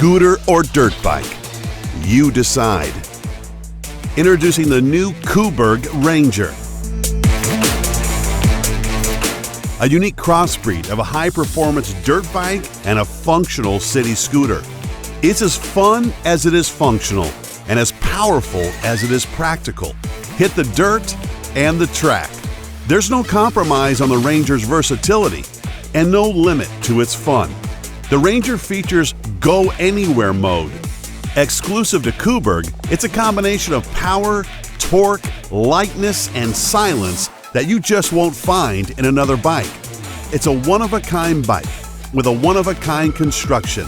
scooter, or dirt bike? You decide. Introducing the new Coburg Ranger. A unique crossbreed of a high-performance dirt bike and a functional city scooter. It's as fun as it is functional and as powerful as it is practical. Hit the dirt and the track. There's no compromise on the Ranger's versatility and no limit to its fun. The Ranger features Go Anywhere mode. Exclusive to Coburg, it's a combination of power, torque, lightness, and silence that you just won't find in another bike. It's a one-of-a-kind bike with a one-of-a-kind construction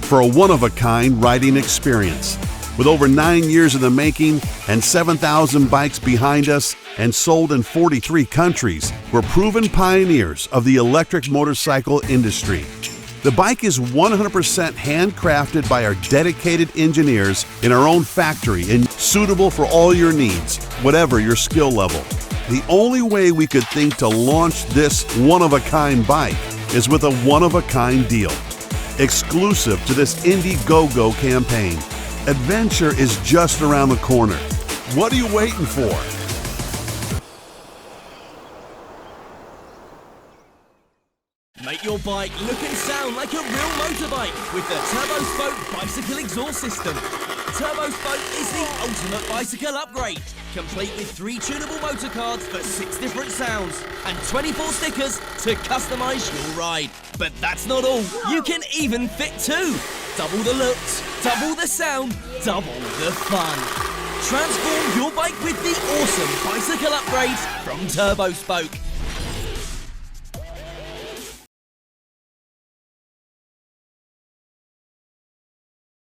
for a one-of-a-kind riding experience. With over 9 years in the making and 7,000 bikes behind us and sold in 43 countries, we're proven pioneers of the electric motorcycle industry. The bike is 100% handcrafted by our dedicated engineers in our own factory and suitable for all your needs, whatever your skill level. The only way we could think to launch this one-of-a-kind bike is with a one-of-a-kind deal. Exclusive to this Indiegogo campaign. Adventure is just around the corner. What are you waiting for? Make your bike look and sound like a real motorbike with the TurboSpoke bicycle exhaust system. TurboSpoke is the ultimate bicycle upgrade, complete with 3 tunable motor cards for 6 different sounds and 24 stickers to customize your ride. But that's not all. You can even fit 2. Double the looks, double the sound, double the fun. Transform your bike with the awesome bicycle upgrades from TurboSpoke.